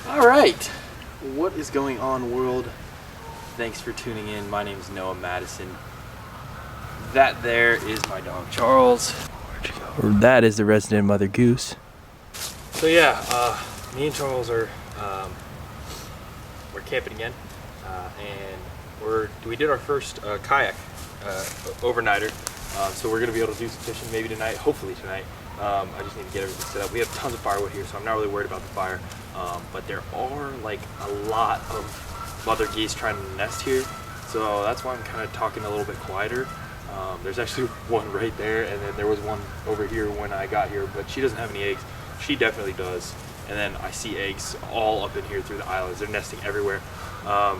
Alright, what is going on, world? Thanks for tuning in. My name is Noah Madison. That there is my dog Charles. Where'd you go? That is the resident Mother Goose. So yeah, me and Charles are we're camping again, and we did our first kayak overnighter. So we're gonna be able to do some fishing maybe tonight, hopefully tonight. I just need to get everything set up. We have tons of firewood here, so I'm not really worried about the fire. But there are like a lot of mother geese trying to nest here, so that's why I'm kind of talking a little bit quieter. There's actually one right there, and then there was one over here when I got here, but she doesn't have any eggs. She definitely does. And then I see eggs all up in here through the islands. They're nesting everywhere.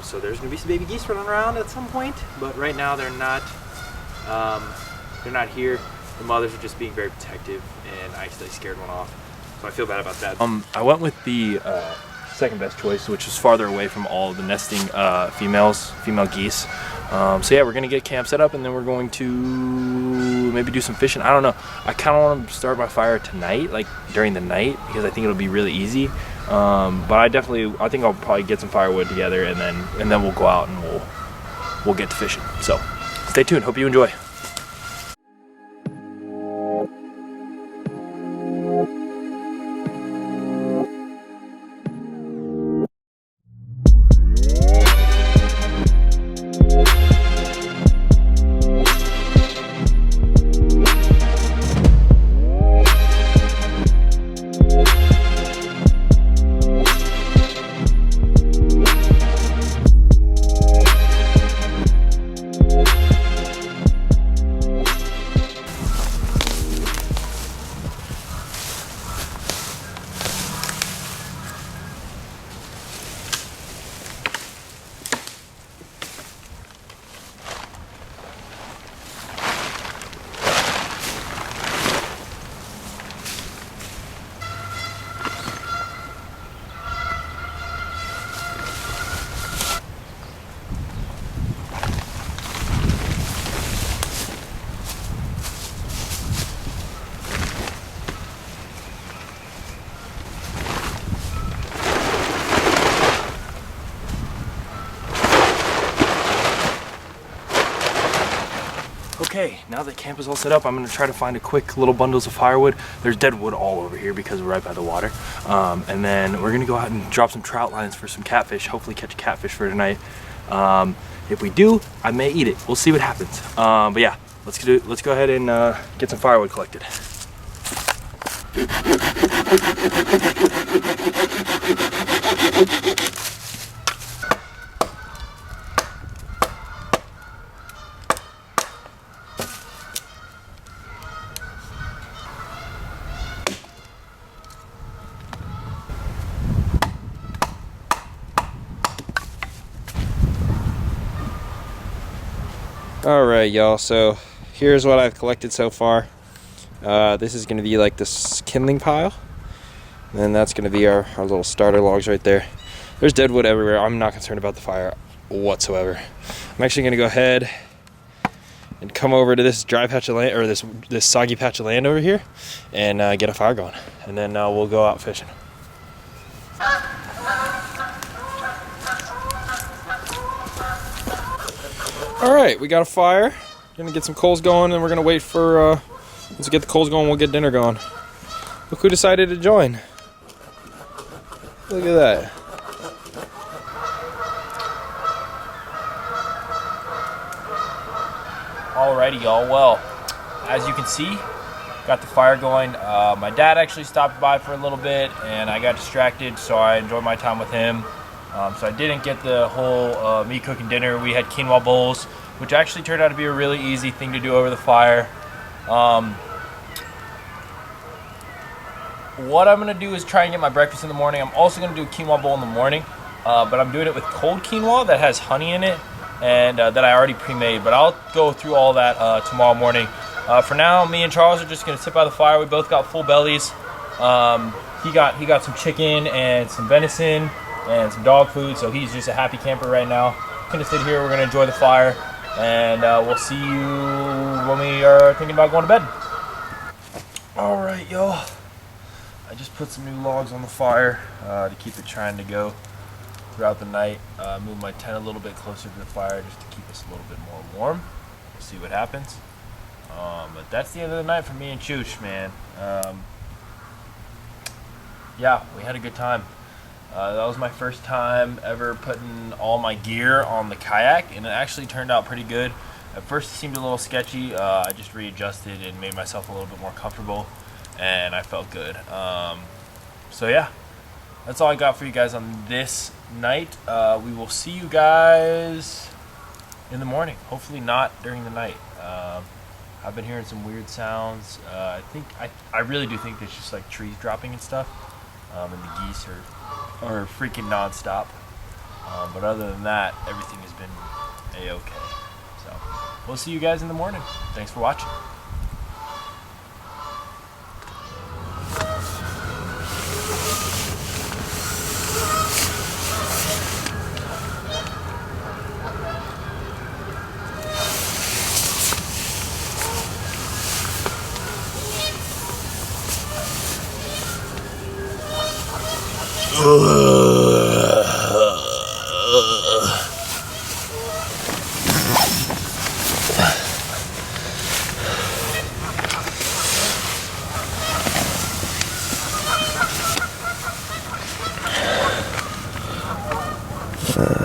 So there's gonna be some baby geese running around at some point, but right now they're not here. The mothers are just being very protective, and I accidentally scared one off. So I feel bad about that. I went with the second best choice, which was farther away from all the nesting female geese. So yeah, we're gonna get camp set up, and then we're going to maybe do some fishing. I don't know. I kind of want to start my fire tonight, like during the night, because I think it'll be really easy. But I think I'll probably get some firewood together, and then we'll go out and we'll get to fishing. So stay tuned. Hope you enjoy. Okay, now that camp is all set up, I'm gonna try to find a quick little bundles of firewood. There's dead wood all over here because we're right by the water. And then we're gonna go out and drop some trout lines for some catfish, hopefully catch a catfish for tonight. If we do, I may eat it. We'll see what happens. But yeah, let's go ahead and get some firewood collected. Alright y'all, so here's what I've collected so far. This is going to be like this kindling pile, and then that's going to be our little starter logs right there. There's dead wood everywhere. I'm not concerned about the fire whatsoever. I'm actually going to go ahead and come over to this dry patch of land, or this soggy patch of land over here, and get a fire going, and then we'll go out fishing. Alright, we got a fire. Gonna get some coals going, and we're gonna wait for once we get the coals going, we'll get dinner going. Look who decided to join. Look at that. Alrighty y'all, well, as you can see, got the fire going. My dad actually stopped by for a little bit, and I got distracted, so I enjoyed my time with him. So I didn't get the whole me cooking dinner. We had quinoa bowls, which actually turned out to be a really easy thing to do over the fire. What I'm going to do is try and get my breakfast in the morning. I'm also going to do a quinoa bowl in the morning, but I'm doing it with cold quinoa that has honey in it, and that I already pre-made. But I'll go through all that tomorrow morning. For now, me and Charles are just going to sit by the fire. We both got full bellies. He got some chicken and some venison and some dog food, so he's just a happy camper right now. Gonna sit here, we're gonna enjoy the fire, and we'll see you when we are thinking about going to bed. All right, y'all. I just put some new logs on the fire to keep it trying to go throughout the night. Move my tent a little bit closer to the fire just to keep us a little bit more warm. We'll see what happens. But that's the end of the night for me and Chooch, man. Yeah, we had a good time. That was my first time ever putting all my gear on the kayak, and it actually turned out pretty good. At first it seemed a little sketchy. I just readjusted and made myself a little bit more comfortable, and I felt good. So yeah, that's all I got for you guys on this night. We will see you guys in the morning. Hopefully not during the night. I've been hearing some weird sounds. I really do think there's just like trees dropping and stuff, and the geese are freaking nonstop. But other than that, everything has been a-okay. So we'll see you guys in the morning. Thanks for watching.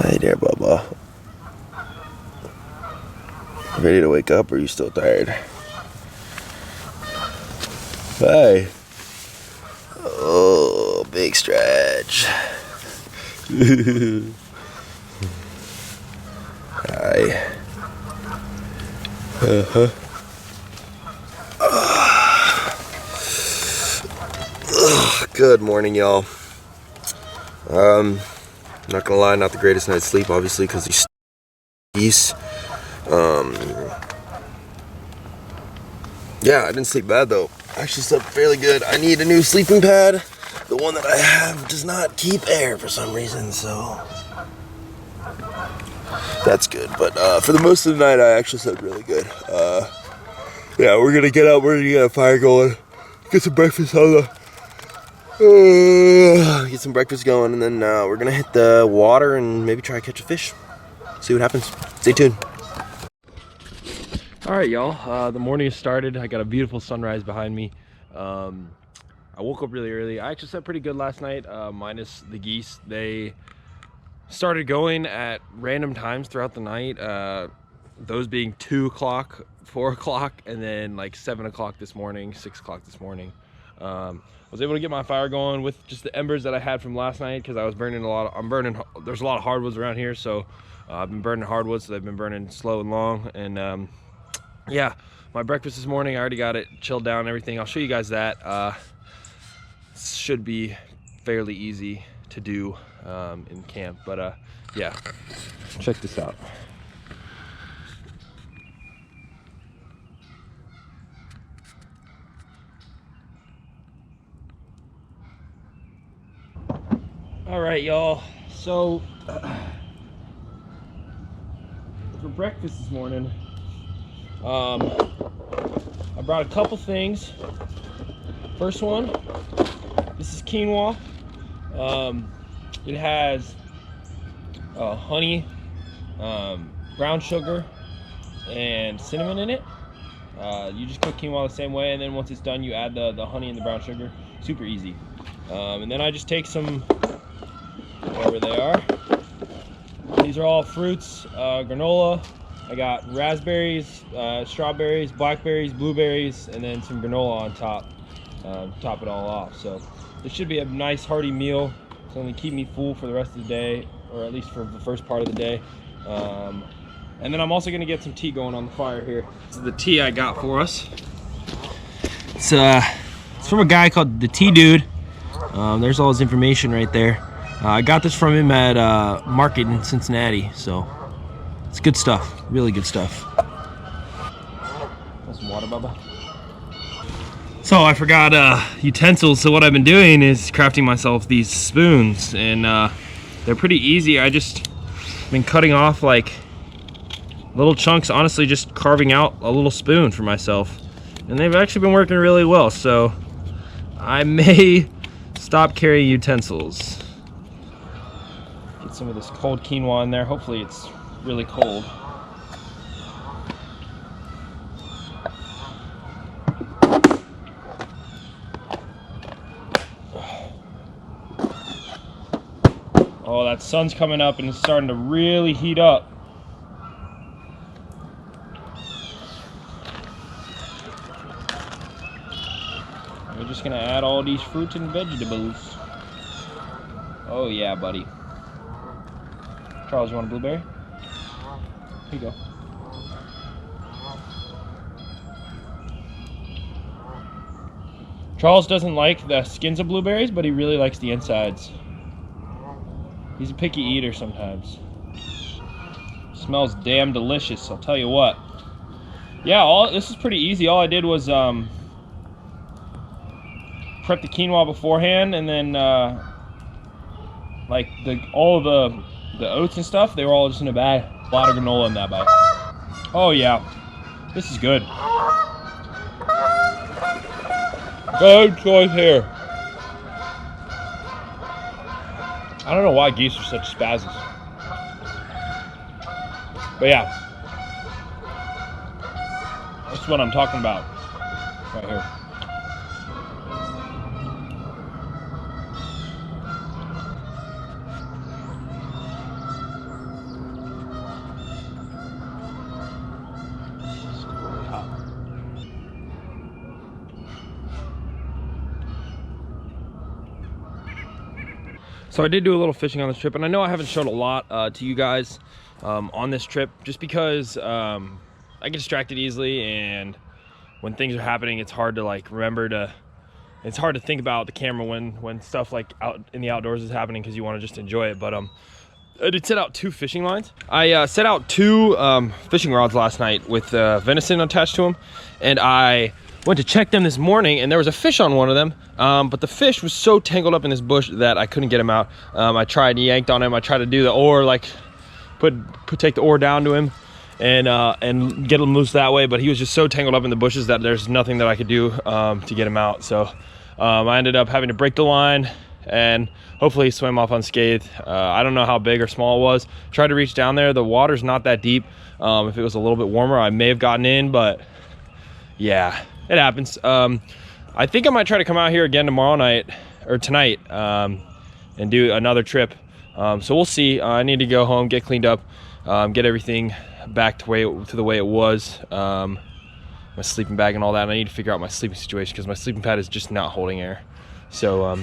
Hey there, Bubba. Ready to wake up, or are you still tired? Hey. Oh, big stretch. Hi. Good morning, y'all. Not gonna lie, not the greatest night's sleep, obviously, because these geese. Yeah, I didn't sleep bad though. I actually slept fairly good. I need a new sleeping pad. The one that I have does not keep air for some reason, so that's good. But for the most of the night, I actually slept really good. Yeah, we're gonna get up. We're gonna get a fire going. Get some breakfast on the. Get some breakfast going, and then we're gonna hit the water and maybe try to catch a fish. See what happens. Stay tuned. All right, y'all. The morning has started. I got a beautiful sunrise behind me. I woke up really early. I actually slept pretty good last night, minus the geese. They started going at random times throughout the night. Those being 2 o'clock, 4 o'clock, and then like 7 o'clock this morning, 6 o'clock this morning. I was able to get my fire going with just the embers that I had from last night because I was burning a lot of, there's a lot of hardwoods around here, so I've been burning hardwoods, so they've been burning slow and long. And yeah, my breakfast this morning, I already got it chilled down and everything. I'll show you guys that. Should be fairly easy to do in camp, but yeah, check this out. All right, y'all. So for breakfast this morning, I brought a couple things. First one, this is quinoa. It has honey, brown sugar, and cinnamon in it. You just cook quinoa the same way, and then once it's done, you add the honey and the brown sugar. Super easy. And then I just take some, wherever they are. These are all fruits, granola. I got raspberries, strawberries, blackberries, blueberries, and then some granola on top. Top it all off. So this should be a nice hearty meal. It's going to keep me full for the rest of the day, or at least for the first part of the day. And then I'm also going to get some tea going on the fire here. This is the tea I got for us. It's from a guy called the Tea Dude. There's all his information right there. I got this from him at Market in Cincinnati, so it's good stuff. Really good stuff. Want some water, Bubba? So I forgot utensils, so what I've been doing is crafting myself these spoons, and they're pretty easy. I just been cutting off like little chunks, honestly just carving out a little spoon for myself, and they've actually been working really well. So I may Stop carry utensils. Get some of this cold quinoa in there. Hopefully it's really cold. Oh, that sun's coming up and it's starting to really heat up. We're just gonna add all these fruits and vegetables. Oh yeah, buddy. Charles, you want a blueberry? Here you go. Charles doesn't like the skins of blueberries, but he really likes the insides. He's a picky eater sometimes. Smells damn delicious, I'll tell you what. Yeah, this is pretty easy. All I did was prep the quinoa beforehand, and then like all of the oats and stuff, they were all just in a bag. A lot of granola in that bag. Oh yeah, this is good. Good choice here. I don't know why geese are such spazzes. But yeah, that's what I'm talking about right here. So I did do a little fishing on this trip, and I know I haven't showed a lot to you guys on this trip, just because I get distracted easily, and when things are happening, it's hard to like it's hard to think about the camera when stuff like out in the outdoors is happening, because you want to just enjoy it. But I did set out 2 fishing lines. I set out 2 fishing rods last night with venison attached to them, and I went to check them this morning, and there was a fish on one of them, but the fish was so tangled up in this bush that I couldn't get him out. I tried, yanked on him. I tried to do the oar, like take the oar down to him and get him loose that way, but he was just so tangled up in the bushes that there's nothing that I could do to get him out. So I ended up having to break the line and hopefully he swam off unscathed. I don't know how big or small it was. Tried to reach down there. The water's not that deep. If it was a little bit warmer, I may have gotten in, but yeah, it happens. I think I might try to come out here again tomorrow night or tonight and do another trip. So we'll see. I need to go home, get cleaned up, get everything back to the way it was. My sleeping bag and all that. And I need to figure out my sleeping situation because my sleeping pad is just not holding air. So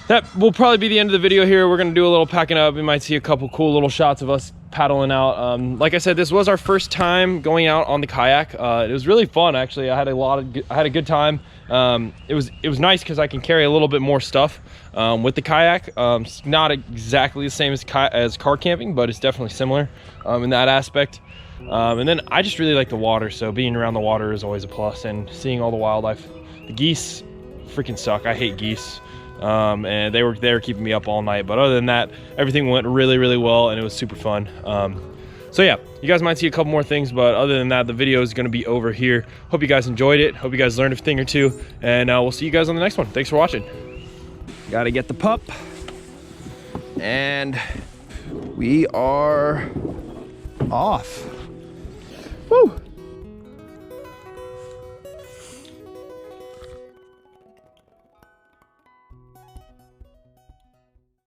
that will probably be the end of the video here. We're gonna do a little packing up. You might see a couple cool little shots of us paddling out. Like I said, this was our first time going out on the kayak. It was really fun, actually. I had a good time. It was nice because I can carry a little bit more stuff with the kayak. It's not exactly the same as car camping, but it's definitely similar in that aspect. And then I just really like the water, so being around the water is always a plus, and seeing all the wildlife. The geese freaking suck. I hate geese. And they were keeping me up all night, but other than that, everything went really, really well, and it was super fun. So yeah, you guys might see a couple more things, but other than that, the video is going to be over here. Hope you guys enjoyed it. Hope you guys learned a thing or two, and we'll see you guys on the next one. Thanks for watching. Gotta get the pup, and we are off. Woo!